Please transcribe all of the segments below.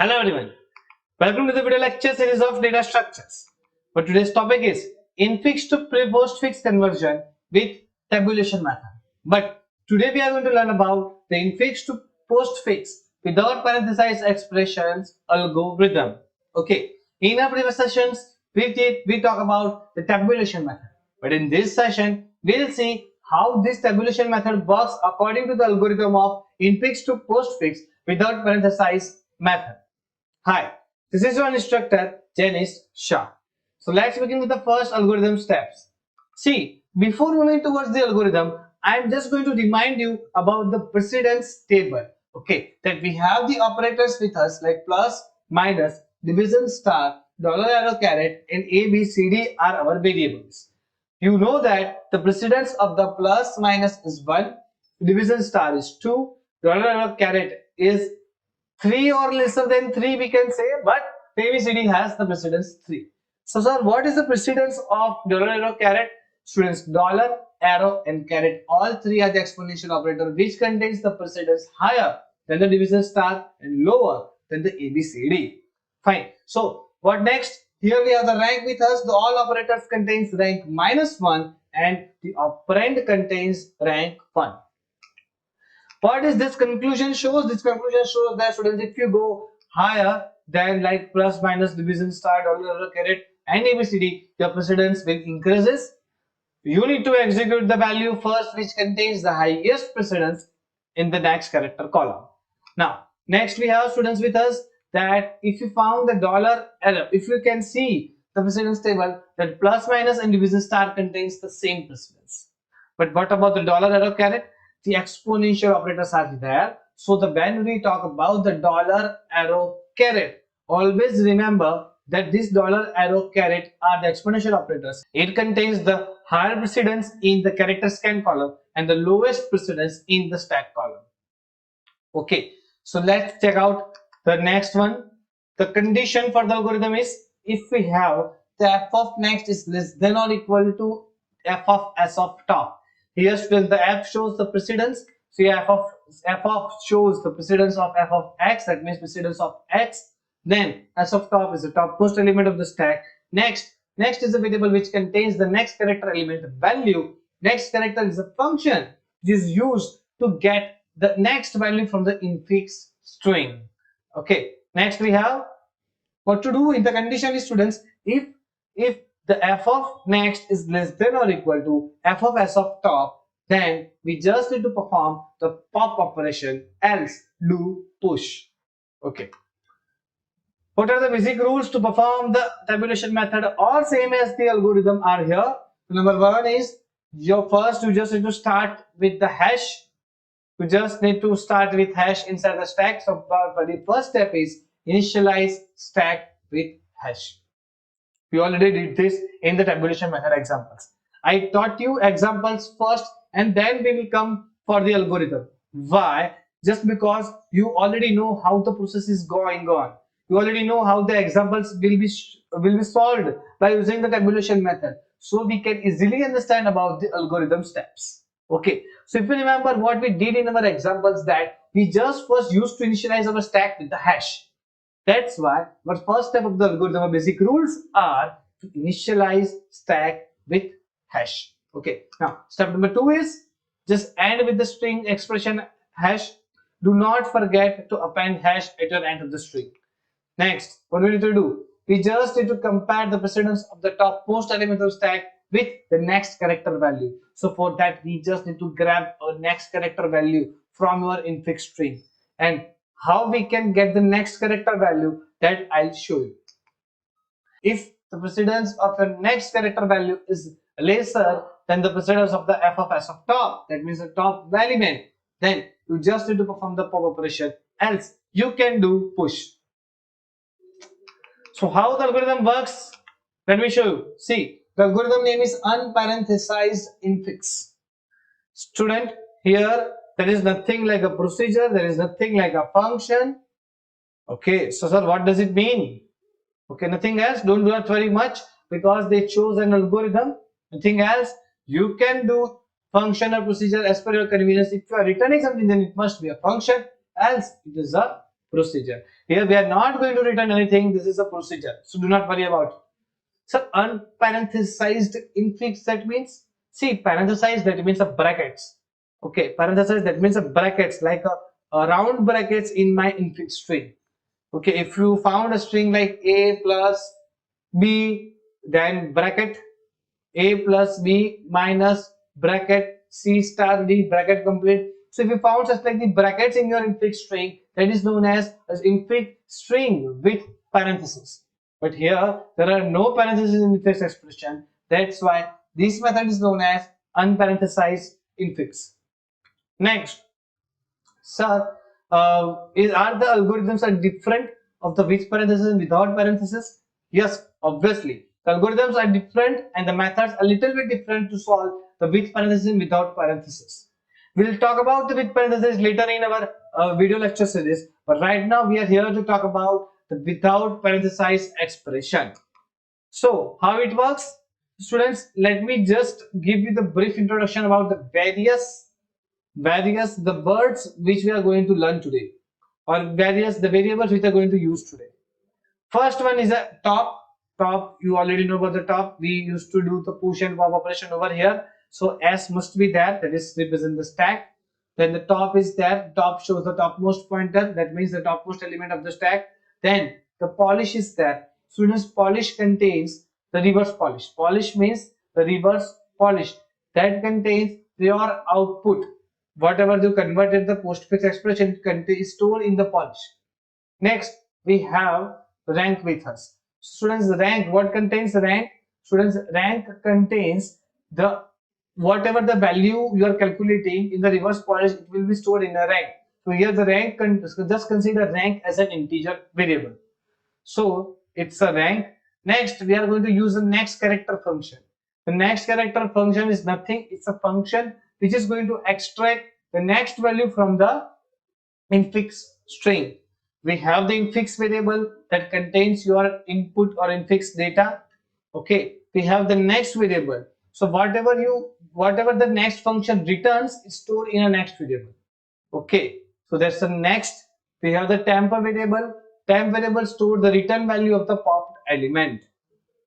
Hello everyone, welcome to the video lecture series of data structures. For today's topic is infix to postfix conversion with tabulation method. But today we are going to learn about the infix to postfix without parenthesized expressions algorithm. Okay, in our previous sessions we talk about the tabulation method. But in this session we'll see how this tabulation method works according to the algorithm of infix to postfix without parenthesized method. Hi, this is your instructor Janice Shah. So let's begin with the first algorithm steps. See, before moving towards the algorithm, I am just going to remind you about the precedence table. Okay, that we have the operators with us like plus, minus, division star, dollar arrow caret, and A, B, C, D are our variables. You know that the precedence of the plus minus is 1, division star is 2, dollar arrow caret is 3 or lesser than 3 we can say, but ABCD has the precedence 3. So sir, what is the precedence of dollar arrow caret? Students, dollar arrow and caret, all three are the exponential operator which contains the precedence higher than the division star and lower than the ABCD. Fine. So what next? Here we have the rank with us. The all operators contains rank -1 and the operand contains rank 1. What is this conclusion shows? This conclusion shows that students, if you go higher than like plus, minus, division, star, dollar, caret, and ABCD, your precedence will increases. You need to execute the value first, which contains the highest precedence in the next character column. Now, next we have students with us that if you found the dollar arrow, if you can see the precedence table, that plus, minus, and division star contains the same precedence. But what about the dollar arrow caret? The exponential operators are there. So when we talk about the dollar arrow caret, always remember that this dollar arrow caret are the exponential operators. It contains the higher precedence in the character scan column and the lowest precedence in the stack column. Okay, so let's check out the next one. The condition for the algorithm is if we have the f of next is less than or equal to f of s of top. Here the f shows the precedence. So f of shows the precedence of f of x, that means precedence of x. Then s of top is the topmost element of the stack. Next is the variable which contains the next character element value. Next character is a function which is used to get the next value from the infix string. Okay. Next we have what to do in the condition is students, if the f of next is less than or equal to f of s of top, then we just need to perform the pop operation, else do push. Okay. What are the basic rules to perform the tabulation method or same as the algorithm are here? So number one is you just need to start with the hash. You just need to start with hash inside the stack. So the first step is initialize stack with hash. We already did this in the tabulation method examples. I taught you examples first and then we will come for the algorithm. Why? Just because you already know how the process is going on. You already know how the examples will be solved by using the tabulation method. So we can easily understand about the algorithm steps. Okay. So if you remember what we did in our examples, that we just first used to initialize our stack with the hash. That's why our first step of the algorithm, basic rules are to initialize stack with hash. Okay. Now, step number 2 is just end with the string expression hash. Do not forget to append hash at your end of the string. Next, what we need to do? We just need to compare the precedence of the topmost element of stack with the next character value. So for that, we just need to grab a next character value from your infix string. And how we can get the next character value, that I'll show you. If the precedence of the next character value is lesser than the precedence of the f of s of top, that means the top element, then you just need to perform the pop operation, else you can do push. So how the algorithm works? Let me show you. See, the algorithm name is unparenthesized infix. Student, here there is nothing like a procedure, there is nothing like a function. Okay, so sir, what does it mean? Okay, nothing else. Don't do that very much because they chose an algorithm. Nothing else. You can do function or procedure as per your convenience. If you are returning something, then it must be a function, else it is a procedure. Here we are not going to return anything. This is a procedure, so do not worry about it. So unparenthesized infix, that means, see, parenthesized, that means a brackets. Okay, parenthesized, that means a brackets, like a round brackets in my infix string. Okay, if you found a string like a plus b, then bracket a plus b minus bracket c star d bracket complete. So if you found such like the brackets in your infix string, that is known as infix string with parentheses. But here there are no parentheses in infix expression. That's why this method is known as unparenthesized infix. Next, sir, are the algorithms are different of the with parenthesis and without parenthesis? Yes, obviously. The algorithms are different and the methods a little bit different to solve the with parenthesis and without parenthesis. We'll talk about the with parenthesis later in our video lecture series, but right now we are here to talk about the without parenthesized expression. So, how it works? Students, let me just give you the brief introduction about the various the words which we are going to learn today, or the variables which are going to use today. First one is a top. You already know about the top. We used to do the push and pop operation over here, so s must be there, that is represent the stack. Then the top is there. Top shows the topmost pointer, that means the topmost element of the stack. Then the polish is there. Students, polish contains the reverse polish. Polish means the reverse polish, that contains your output. Whatever you converted the postfix expression is stored in the polish. Next, we have rank with us. Students, rank, what contains rank? Students, rank contains the whatever the value you are calculating in the reverse polish, it will be stored in a rank. So here the rank, just consider rank as an integer variable. So it's a rank. Next, we are going to use the next character function. The next character function is nothing. It's a function which is going to extract the next value from the infix string. We have the infix variable that contains your input or infix data. Okay, we have the next variable. So whatever the next function returns is stored in a next variable. Okay, so that's the next. We have the temp variable. Temp variable store the return value of the popped element.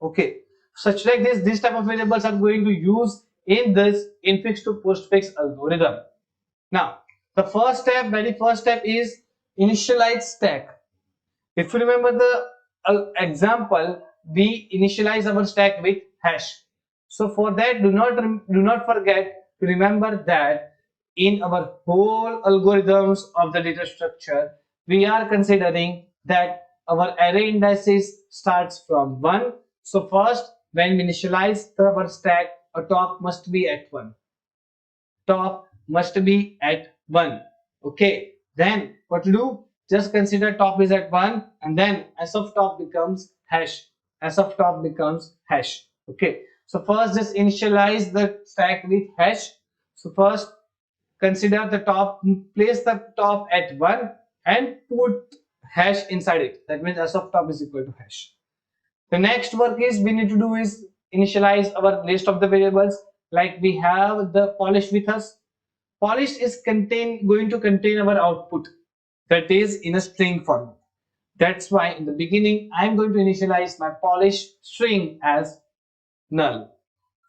Okay, such like this type of variables are going to use in this infix to postfix algorithm. Now, the very first step is initialize stack. If you remember the example, we initialize our stack with hash. So for that, do not forget to remember that in our whole algorithms of the data structure, we are considering that our array indices starts from 1. So first, when we initialize our stack, a top must be at 1. Top must be at 1. Okay, then what to do? Just consider top is at 1, and then s of top becomes hash. S of top becomes hash. Okay, so first just initialize the stack with hash. So first consider the top, place the top at 1 and put hash inside it. That means s of top is equal to hash. The next work is we need to do is initialize our list of the variables. Like we have the polish with us. Polish is going to contain our output, that is in a string format. That's why in the beginning I'm going to initialize my polish string as null.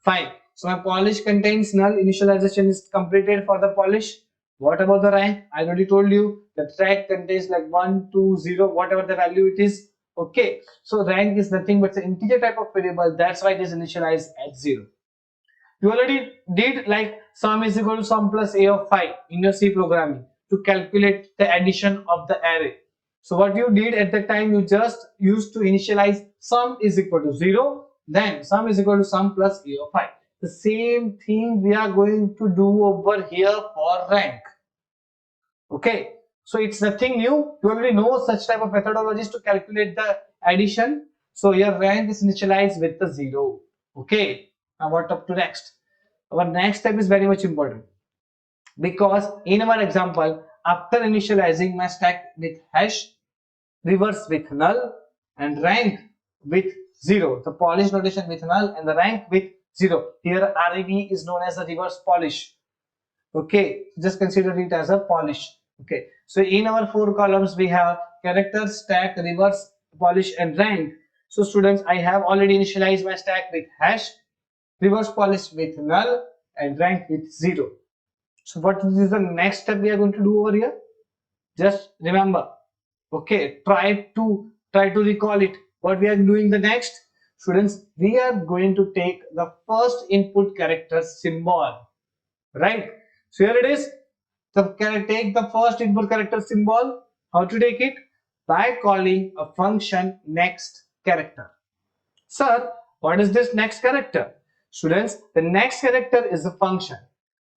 Fine. So my polish contains null. Initialization is completed for the polish. What about the rank? I already told you the rank contains like 1, 2, 0, whatever the value it is. Okay. So rank is nothing but the integer type of variable. That's why it is initialized at 0. You already did like sum is equal to sum plus a of 5 in your C programming to calculate the addition of the array. So what you did at that time, you just used to initialize sum is equal to 0, then sum is equal to sum plus a of 5. The same thing we are going to do over here for rank. Okay, so it's nothing new. You already know such type of methodologies to calculate the addition. So your rank is initialized with the 0. Okay, now what up to next? Our next step is very much important, because in our example, after initializing my stack with hash, reverse with null, and rank with 0, the polish notation with null and the rank with 0. Here REV is known as a reverse polish. Okay, just consider it as a polish. Okay, so in our 4 columns we have character, stack, reverse, polish, and rank. So students, I have already initialized my stack with hash, reverse polish with null, and rank with 0. So what is the next step we are going to do over here? Just remember, okay, try to recall it. What we are doing the next, students, we are going to take the first input character symbol, right? So here it is. Take the first input character symbol. How to take it? By calling a function next character. Sir, what is this next character? Students, the next character is a function.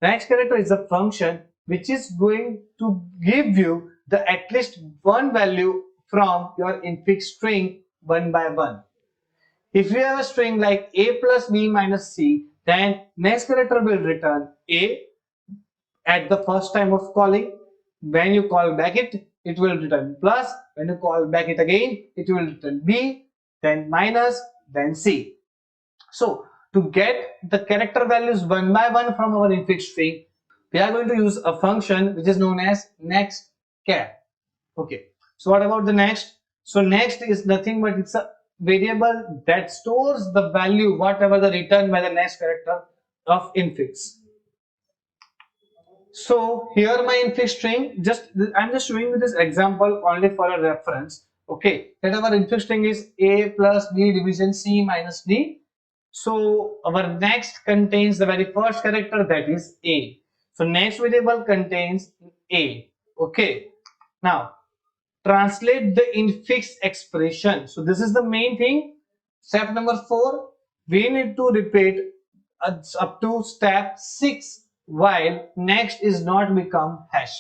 Next character is a function which is going to give you the at least one value from your infix string one by one. If you have a string like a plus b minus c, then next character will return a at the first time of calling. When you call back it will return plus. When you call back it again, it will return b, then minus, then c. So to get the character values one by one from our infix string, we are going to use a function which is known as next char. Okay. So what about the next? So next is nothing but it's a variable that stores the value whatever the return by the next character of infix. So here my infix string, I'm just showing you this example only for a reference. Okay, that our infix string is a plus b division c minus d. So our next contains the very first character, that is a. So next variable contains a. Okay. Now translate the infix expression. So this is the main thing. Step number 4, we need to repeat up to step 6 while next is not become hash.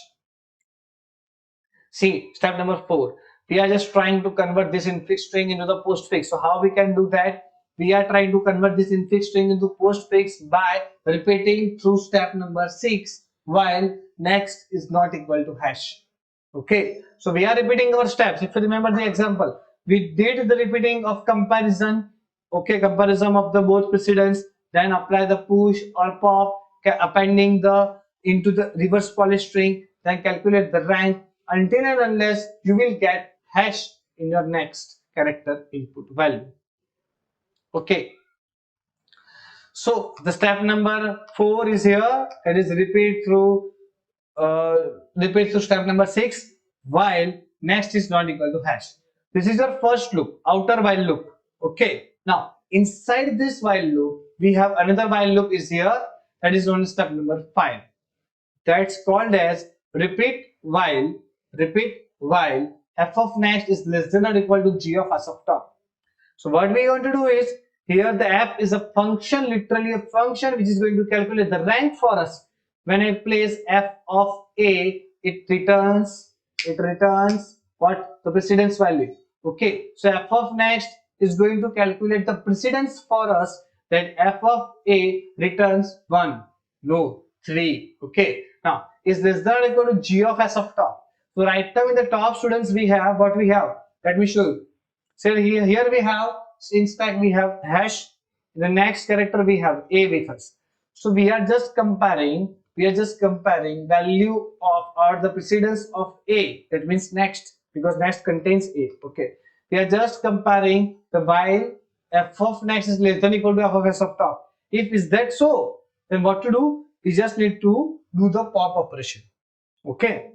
See, step number 4, we are just trying to convert this infix string into the postfix. So how we can do that? We are trying to convert this infix string into postfix by repeating through step number 6 while next is not equal to hash. Okay, so we are repeating our steps. If you remember the example, we did the repeating of comparison. Okay, comparison of the both precedents, then apply the push or pop, appending the into the reverse polish string, then calculate the rank until and unless you will get hash in your next character input value. Okay, so the step number 4 is here. It is repeat through step number 6 while next is not equal to hash. This is your first loop, outer while loop. Okay, now inside this while loop we have another while loop is here, that is known as step number 5. That's called as repeat while f of next is less than or equal to g of s of top. So what we are going to do is, here the f is a function, literally a function which is going to calculate the rank for us. When I place f of a, it returns what? The precedence value. Okay, so f of next is going to calculate the precedence for us, that f of a returns 1, no, 3. Okay, now is less than or equal to g of s of top. So right now in the top, students, we have what we have. Let me show you. So here we have, in stack we have hash, in the next character we have a with us. So we are just comparing value of or the precedence of a, that means next, because next contains a. Okay, we are just comparing the while f of next is less than or equal to f of s of top. If is that so, then what to do? We just need to do the pop operation. Okay,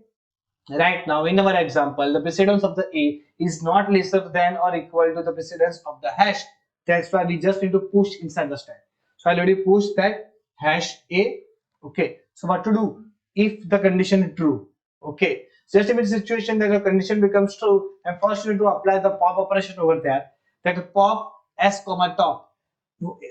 right now in our example, the precedence of the a is not lesser than or equal to the precedence of the hash. That's why we just need to push inside the stack. So I already pushed that hash a. Okay, so what to do if the condition is true? Okay, just in the situation that the condition becomes true, and first you need to apply the pop operation over there, that pop s comma top.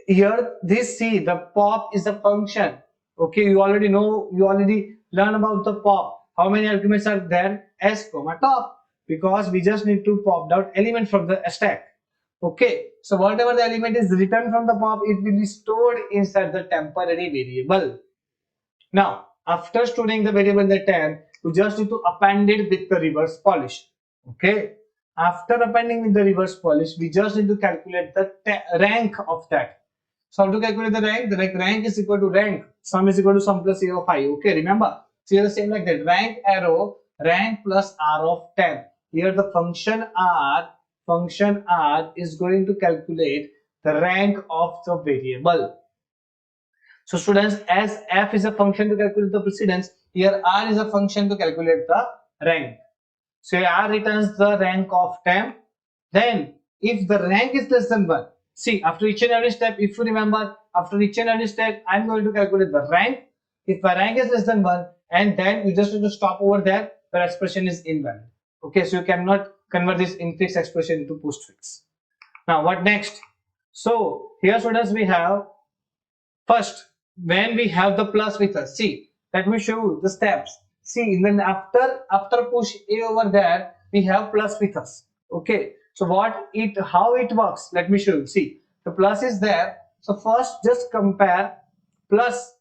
Here this, see, the pop is a function. Okay, you already learn about the pop. How many arguments are there? S comma top, because we just need to pop out element from the stack. Okay, so whatever the element is returned from the pop, it will be stored inside the temporary variable. Now after storing the variable in the temp, you just need to append it with the reverse polish. Okay, after appending with the reverse polish, we just need to calculate the rank of that. So how to calculate the rank? The rank is equal to rank sum is equal to sum plus a of I. Okay, remember, so here the same like that, rank arrow rank plus r of temp. Here the function r is going to calculate the rank of the variable. So students, as f is a function to calculate the precedence, here r is a function to calculate the rank. So r returns the rank of temp. Then if the rank is less than 1, see, after each and every step, if you remember, after each and every step, I'm going to calculate the rank. If my rank is less than 1, and then you just need to stop over there, the expression is invalid. Okay, so you cannot convert this infix expression into postfix. Now what next? So here students, we have first, when we have the plus with us, see, let me show you the steps. See, then after push a over there, we have plus with us. Okay, so how it works, let me show you. See, the plus is there, so first just compare plus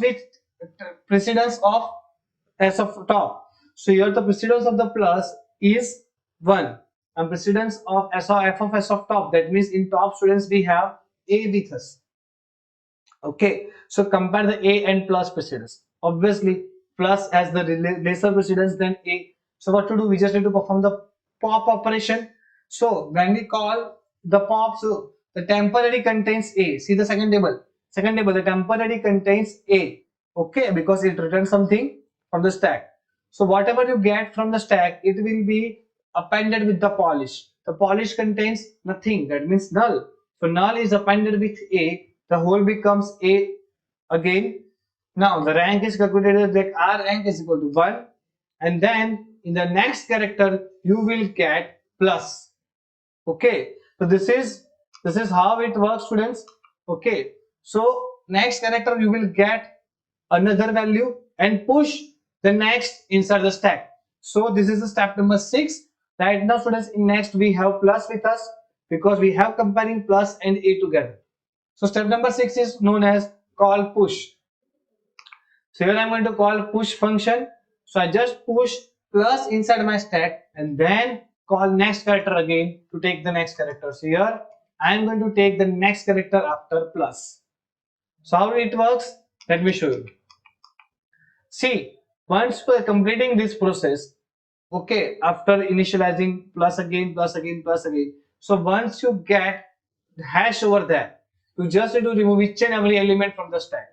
with precedence of s of top. So here the precedence of the plus is 1 and precedence of f of s of top, that means in top, students, we have a with us. Okay, so compare the a and plus precedence. Obviously plus has the lesser precedence than a. So what to do? We just need to perform the pop operation. So when we call the pop, so the temporary contains a. See the second table, the temporary contains a. Okay, because it returns something from the stack. So whatever you get from the stack, it will be appended with the polish. The polish contains nothing, that means null. So null is appended with a, the whole becomes a again. Now the rank is calculated like r rank is equal to 1, and then in the next character you will get plus. Okay, so this is how it works, students. Okay, so next character you will get another value and push the next inside the stack. So this is the step number 6. Right now, students, in next we have plus with us because we have comparing plus and a together. So step number 6 is known as call push. So here I'm going to call push function. So I just push plus inside my stack and then call next character again to take the next character. So here I am going to take the next character after plus. So how it works? Let me show you. See, once we're completing this process, okay, after initializing plus again, so once you get the hash over there, you just need to remove each and every element from the stack.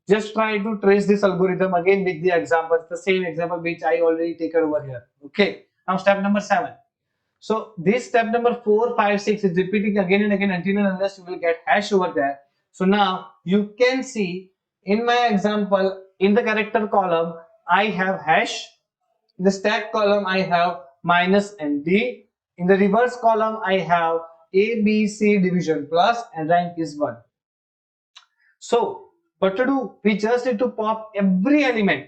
Just try to trace this algorithm again with the example, the same example which I already taken over here. Okay, now step number 7. So this step number 4, 5, 6 is repeating again and again until and unless you will get hash over there. So now you can see in my example, in the character column, I have hash. In the stack column, I have minus and d. In the reverse column, I have a, b, c division plus and rank is 1. So what to do? We just need to pop every element,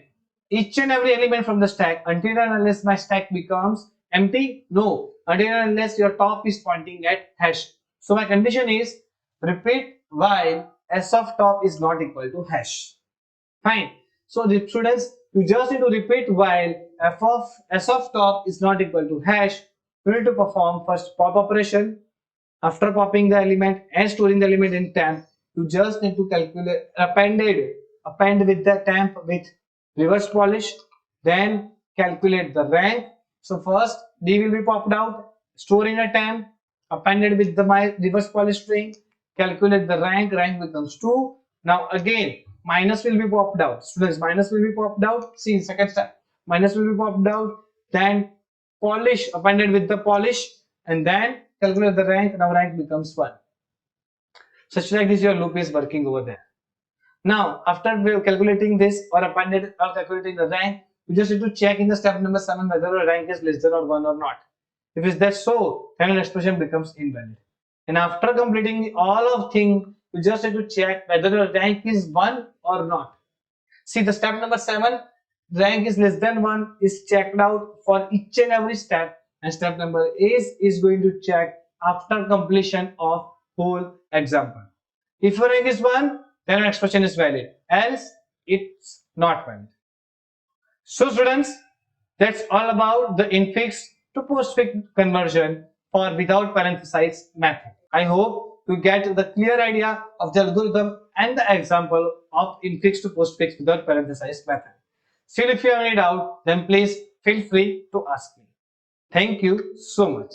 each and every element from the stack until and unless my stack becomes empty. No, until and unless your top is pointing at hash. So my condition is repeat while s of top is not equal to hash. Fine. So the students, you just need to repeat while f of s of top is not equal to hash. You need to perform first pop operation. After popping the element and storing the element in temp, you just need to calculate append with the temp with reverse polish, then calculate the rank. So first d will be popped out, store in a temp, appended with the my reverse polish string, calculate the rank becomes 2. Now again minus will be popped out. Students, minus will be popped out. See, second step, minus will be popped out, then polish appended with the polish, and then calculate the rank. Now rank becomes 1. Such like this, your loop is working over there. Now after calculating this or appended or calculating the rank, you just need to check in the step number 7 whether the rank is less than or 1 or not. If it's that so, then an expression becomes invalid. And after completing all of things, you just need to check whether the rank is 1 or not. See, the step number 7, rank is less than 1 is checked out for each and every step, and step number 8 is going to check after completion of whole example. If your rank is 1, then an expression is valid, else it's not valid. So students, that's all about the infix to postfix conversion for without parenthesized method. I hope you get the clear idea of the algorithm and the example of infix to postfix without parenthesized method. Still, if you have any doubt, then please feel free to ask me. Thank you so much.